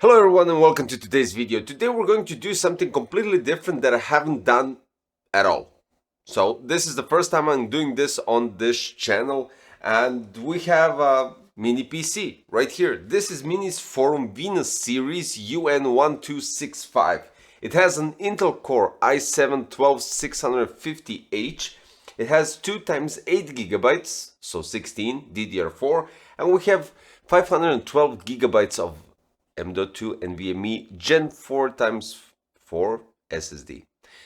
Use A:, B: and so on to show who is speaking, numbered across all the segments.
A: Hello everyone and welcome to today's video. Today we're going to do something completely different that I haven't done at all. So this is the first time I'm doing this on this channel, and we have a mini PC right here. This is MINISFORUM Venus series UN1265. It has an Intel Core i7-12650H. It has 2 times 8 gigabytes, so 16 DDR4, and we have 512 gigabytes of M.2 NVMe Gen 4 times 4 SSD.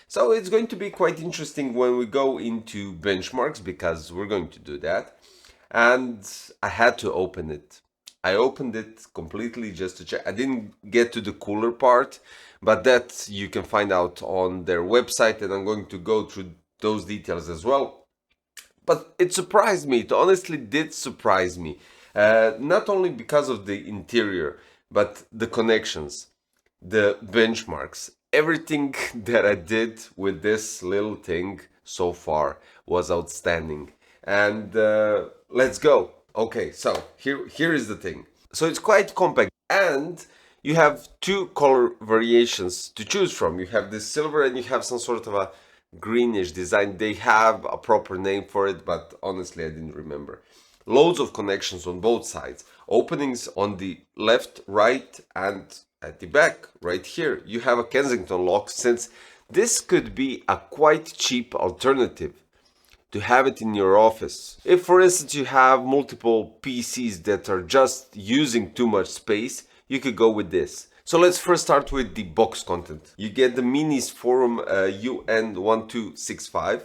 A: So it's going to be quite interesting when we go into benchmarks, because we're going to do that. And I had to open it. I opened it completely just to check. I didn't get to the cooler part, but that you can find out on their website, and I'm going to go through those details as well. But it surprised me. It honestly did surprise me. Not only because of the interior, but the connections, the benchmarks, everything that I did with this little thing so far was outstanding. And let's go. Okay, so here is the thing. So it's quite compact, and you have 2 color variations to choose from. You have this silver and you have some sort of a greenish design. They have a proper name for it, but honestly I didn't remember. Loads of connections on both sides, openings on the left, right, and at the back right here. You have a Kensington lock, since this could be a quite cheap alternative to have it in your office. If for instance you have multiple PCs that are just using too much space, you could go with this. So let's first start with the box content. You get the MINISFORUM UN1265.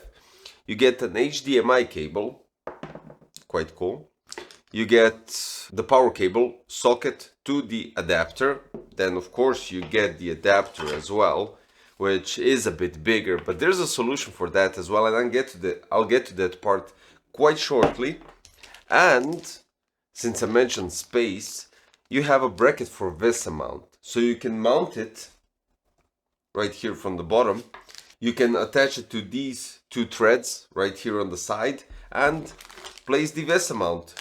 A: You get an HDMI cable, quite cool. You get the power cable socket to the adapter. Then of course you get the adapter as well, which is a bit bigger, but there's a solution for that as well, and I'll get to that part quite shortly. And since I mentioned space, you have a bracket for VESA mount, so you can mount it right here from the bottom. You can attach it to these 2 threads right here on the side and place the VESA mount.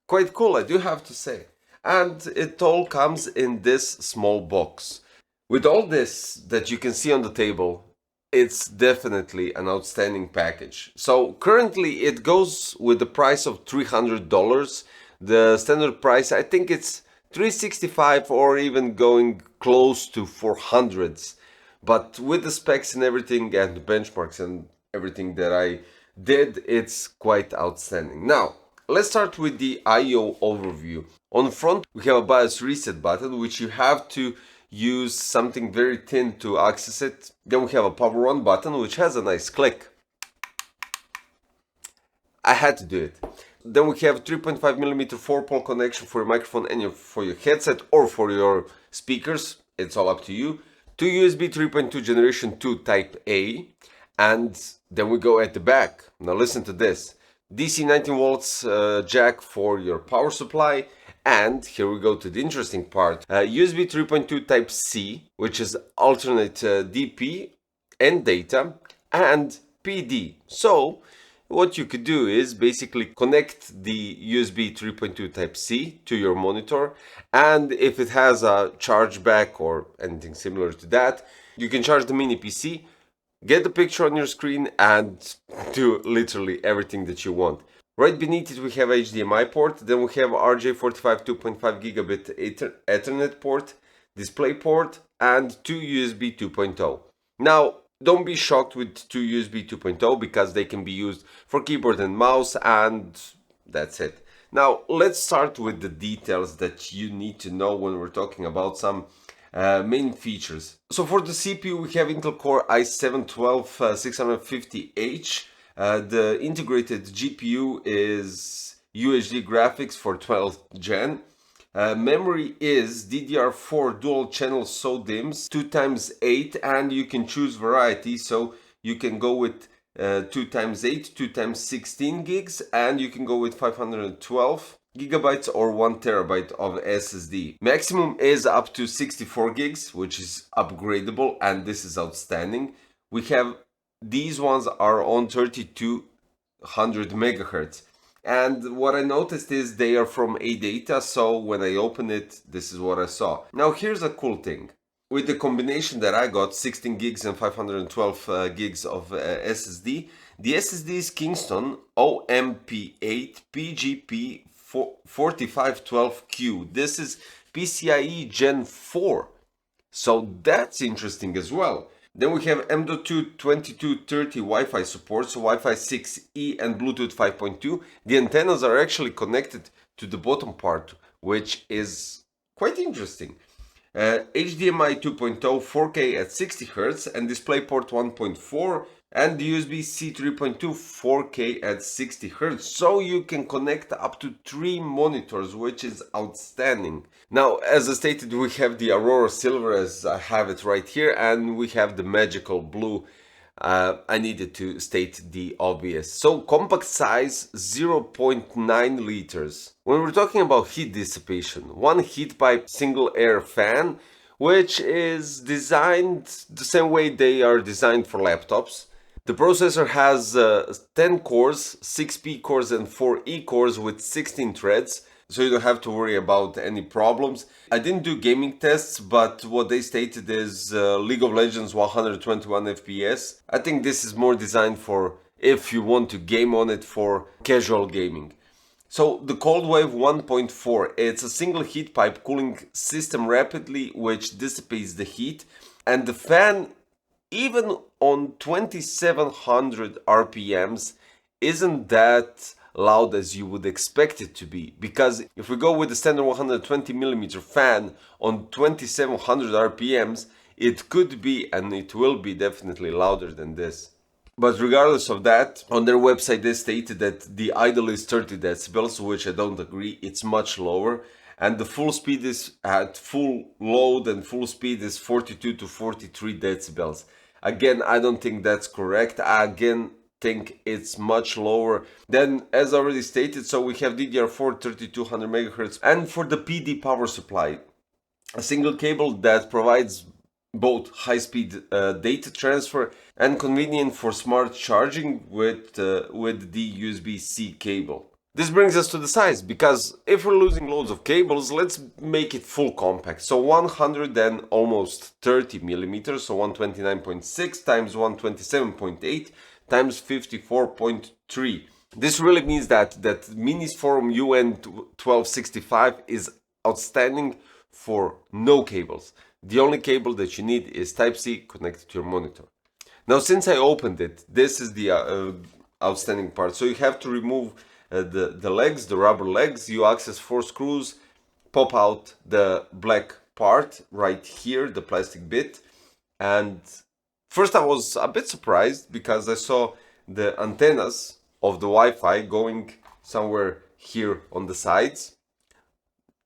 A: Quite cool, I do have to say. And it all comes in this small box. With all this that you can see on the table, it's definitely an outstanding package. So currently it goes with the price of $300. The standard price, I think it's $365, or even going close to $400s. But with the specs and everything, and the benchmarks and everything that I did, it's quite outstanding. Now, let's start with the I/O overview. On the front, we have a BIOS reset button, which you have to use something very thin to access it. Then we have a power on button, which has a nice click. I had to do it. Then we have 3.5mm 4-pole connection for your microphone and for your headset or for your speakers. It's all up to you. 2 USB 3.2 generation 2 type A. And then we go at the back. Now listen to this. DC 19 volts jack for your power supply. And here we go to the interesting part. USB 3.2 type C, which is alternate DP and data, and PD. So what you could do is basically connect the USB 3.2 type C to your monitor, and if it has a charge back or anything similar to that, you can charge the mini PC, get the picture on your screen, and do literally everything that you want. Right beneath it we have HDMI port, then we have RJ45 2.5 gigabit Ethernet port, display port, and 2 USB 2.0. Now, don't be shocked with 2 USB 2.0, because they can be used for keyboard and mouse, and that's it. Now, let's start with the details that you need to know when we're talking about some main features. So for the CPU, we have Intel Core i7-12650H. The integrated GPU is UHD graphics for 12th gen. Memory is DDR4 dual channel SODIMMs 2 times 8, and you can choose variety, so you can go with 2 times 8, 2 times 16 gigs, and you can go with 512 gigabytes or 1 terabyte of SSD. Maximum is up to 64 gigs, which is upgradeable, and this is outstanding. We have these ones are on 3200 megahertz, And what I noticed is they are from ADATA, so when I open it, this is what I saw. Now here's a cool thing. With the combination that I got, 16 gigs and 512 gigs of SSD, the SSD is Kingston OMP8 PGP 4512Q. This is PCIe Gen 4. So that's interesting as well. Then we have M.2 2230 Wi-Fi support, so Wi-Fi 6E and Bluetooth 5.2. The antennas are actually connected to the bottom part, which is quite interesting. HDMI 2.0 4K at 60 Hz and DisplayPort 1.4 and USB-C 3.2 4K at 60 Hz, so you can connect up to 3 monitors, which is outstanding. Now, as I stated, we have the Aurora Silver, as I have it right here, and we have the Magical Blue. I needed to state the obvious. So compact size 0.9 liters. When we're talking about heat dissipation, one heat pipe single air fan, which is designed the same way they are designed for laptops. The processor has 10 cores, 6P cores and 4E cores with 16 threads, so you don't have to worry about any problems. I didn't do gaming tests, but what they stated is League of Legends 121 FPS. I think this is more designed for if you want to game on it for casual gaming. So the Cold Wave 1.4, it's a single heat pipe cooling system rapidly, which dissipates the heat, and the fan, even on 2700 RPMs, isn't that loud as you would expect it to be, because if we go with the standard 120mm fan on 2700 RPMs, it could be and it will be definitely louder than this. But regardless of that, on their website they stated that the idle is 30 decibels, which I don't agree, it's much lower. And the full speed is at full load and full speed is 42 to 43 decibels. Again, I don't think that's correct. I again think it's much lower. Then, as already stated, so we have DDR4 3200 MHz, and for the PD power supply, a single cable that provides both high-speed data transfer and convenient for smart charging with the USB-C cable. This brings us to the size, because if we're losing loads of cables, let's make it full compact. So 100 and almost 30 millimeters, so 129.6 times 127.8 times 54.3. This really means that MINISFORUM UN1265 is outstanding for no cables. The only cable that you need is Type-C connected to your monitor. Now, since I opened it, this is the outstanding part. So you have to remove the legs, the rubber legs. You access 4 screws, pop out the black part right here, the plastic bit. And first I was a bit surprised because I saw the antennas of the Wi-Fi going somewhere here on the sides.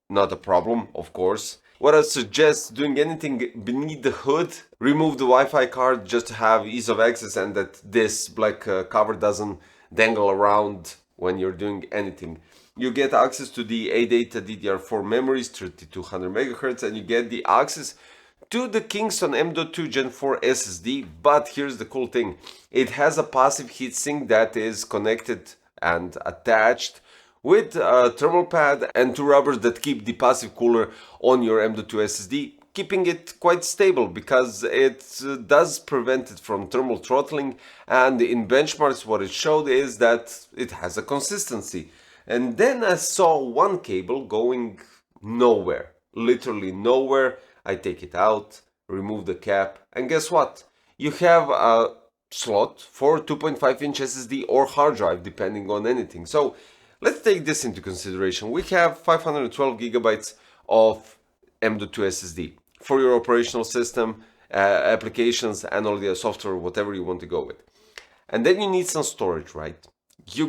A: Not a problem, of course. What I suggest, doing anything beneath the hood, remove the Wi-Fi card just to have ease of access and that this black cover doesn't dangle around when you're doing anything. You get access to the ADATA DDR4 memories, 3200 MHz, and you get the access to the Kingston M.2 Gen 4 SSD, but here's the cool thing. It has a passive heatsink that is connected and attached with a thermal pad and 2 rubbers that keep the passive cooler on your M.2 SSD, keeping it quite stable because it does prevent it from thermal throttling, and in benchmarks what it showed is that it has a consistency. And then I saw one cable going nowhere, literally nowhere. I take it out, remove the cap, and guess what? You have a slot for 2.5-inch SSD or hard drive, depending on anything. So let's take this into consideration. We have 512 gigabytes of M.2 SSD for your operational system, applications, and all the software, whatever you want to go with. And then you need some storage, right? You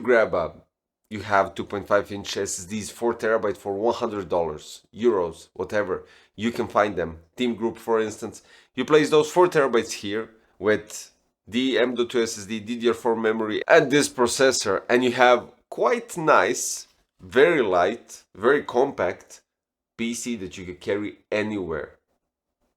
A: have 2.5-inch SSDs, 4 terabyte for $100, euros, whatever. You can find them. Team Group, for instance. You place those 4 terabytes here with the M.2 SSD, DDR4 memory, and this processor, and you have quite nice, very light, very compact PC that you can carry anywhere.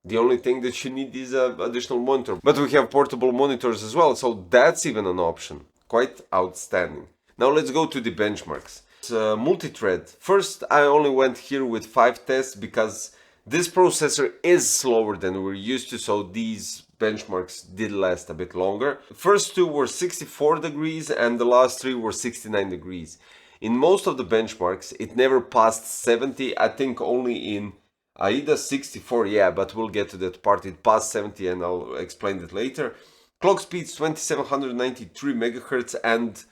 A: The only thing that you need is an additional monitor. But we have portable monitors as well, so that's even an option. Quite outstanding. Now let's go to the benchmarks. It's multi-thread. First, I only went here with 5 tests because this processor is slower than we're used to, so these benchmarks did last a bit longer. The first 2 were 64 degrees and the last 3 were 69 degrees. In most of the benchmarks, it never passed 70. I think only in AIDA 64, yeah, but we'll get to that part. It passed 70 and I'll explain that later. Clock speeds 2793 megahertz, and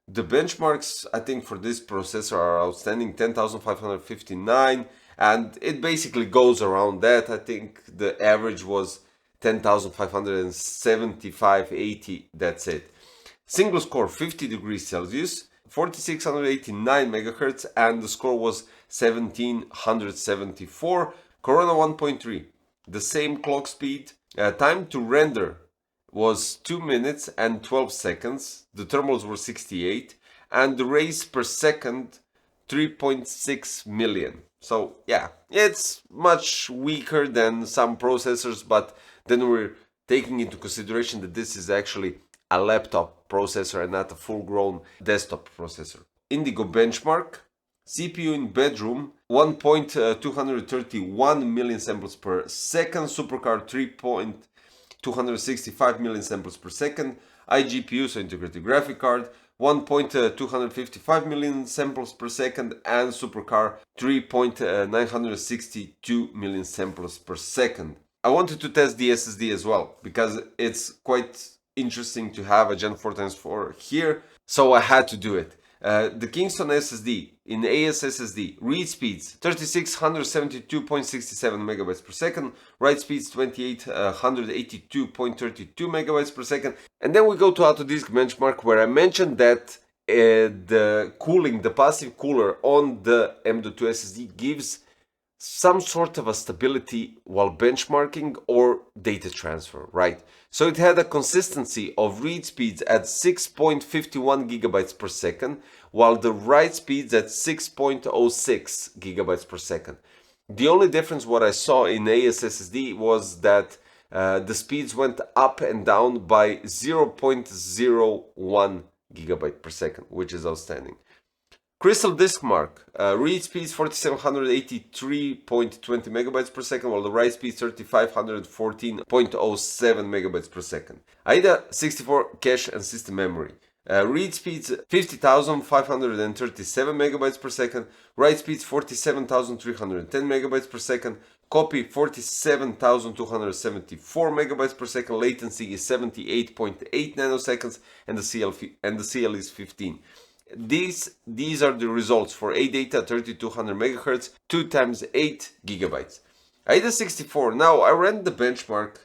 A: the benchmarks, I think, for this processor are outstanding, 10,559, and it basically goes around that. I think the average was 10,575.80, that's it. Single score 50 degrees Celsius, 4689 megahertz, and the score was 1774. Corona 1.3, the same clock speed. Time to render was 2 minutes and 12 seconds. The thermals were 68, and the rays per second 3.6 million. So yeah, it's much weaker than some processors, but then we're taking into consideration that this is actually a laptop processor and not a full-grown desktop processor. Indigo benchmark, CPU in bedroom 1.231 million samples per second, supercard 3.265 million samples per second, iGPU, so integrated graphic card, 1.255 million samples per second, and supercar 3.962 million samples per second. I wanted to test the SSD as well because it's quite interesting to have a Gen 4x4 here, so I had to do it. The Kingston SSD in AS SSD, read speeds 3672.67 megabytes per second, write speeds 2882.32 megabytes per second. And then we go to Autodisk benchmark, where I mentioned that the cooling, the passive cooler on the M.2 SSD gives some sort of a stability while benchmarking or data transfer, right? So it had a consistency of read speeds at 6.51 gigabytes per second, while the write speeds at 6.06 gigabytes per second. The only difference what I saw in AS SSD was that the speeds went up and down by 0.01 gigabyte per second, which is outstanding. Crystal Disk Mark, read speeds 4783.20 megabytes per second, while the write speed 3514.07 megabytes per second. AIDA 64 cache and system memory. Read speeds 50,537 megabytes per second, write speeds 47,310 megabytes per second, copy 47,274 megabytes per second, latency is 78.8 nanoseconds, and the CL is 15. These are the results for ADATA 3200 megahertz, 2 times 8 gigabytes. AIDA 64, now I ran the benchmark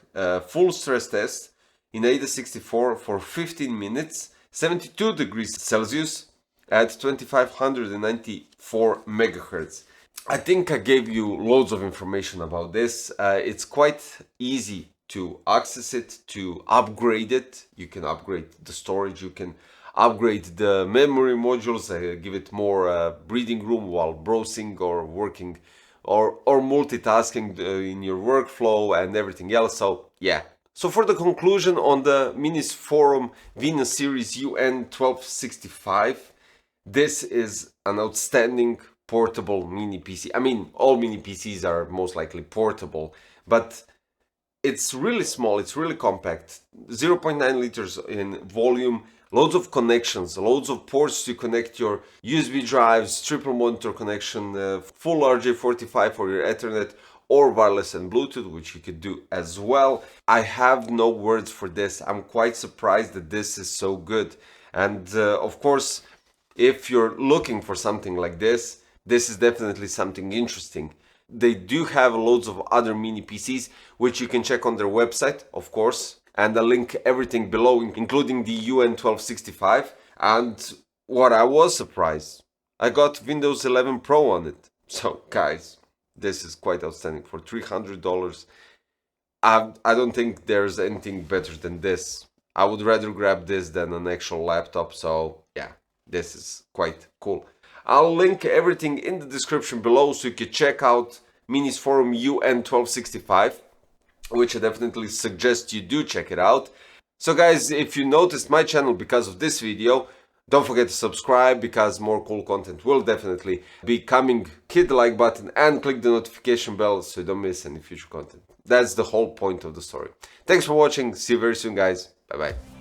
A: full stress test in AIDA 64 for 15 minutes, 72 degrees Celsius at 2594 megahertz. I think I gave you loads of information about this. It's quite easy to access it, to upgrade it. You can upgrade the storage, you can upgrade the memory modules, give it more breathing room while browsing or working or multitasking in your workflow and everything else. So yeah. So for the conclusion on the MINISFORUM Venus series UN1265, this is an outstanding portable mini PC. I mean, all mini PCs are most likely portable, but it's really small, it's really compact, 0.9 liters in volume, loads of connections, loads of ports to connect your USB drives, triple monitor connection, full RJ45 for your Ethernet, or wireless and Bluetooth, which you could do as well. I have no words for this. I'm quite surprised that this is so good. And of course, if you're looking for something like this, this is definitely something interesting. They do have loads of other mini PCs, which you can check on their website, of course. And I'll link everything below, including the UN1265. And what I was surprised, I got Windows 11 Pro on it. So guys, this is quite outstanding. For $300, I don't think there's anything better than this. I would rather grab this than an actual laptop. So yeah, this is quite cool. I'll link everything in the description below so you can check out MINISFORUM UN1265, which I definitely suggest you do check it out. So guys, if you noticed my channel because of this video, Don't forget to subscribe because more cool content will definitely be coming. Hit the like button and click the notification bell so you don't miss any future content. That's the whole point of the story. Thanks for watching. See you very soon, guys. Bye bye.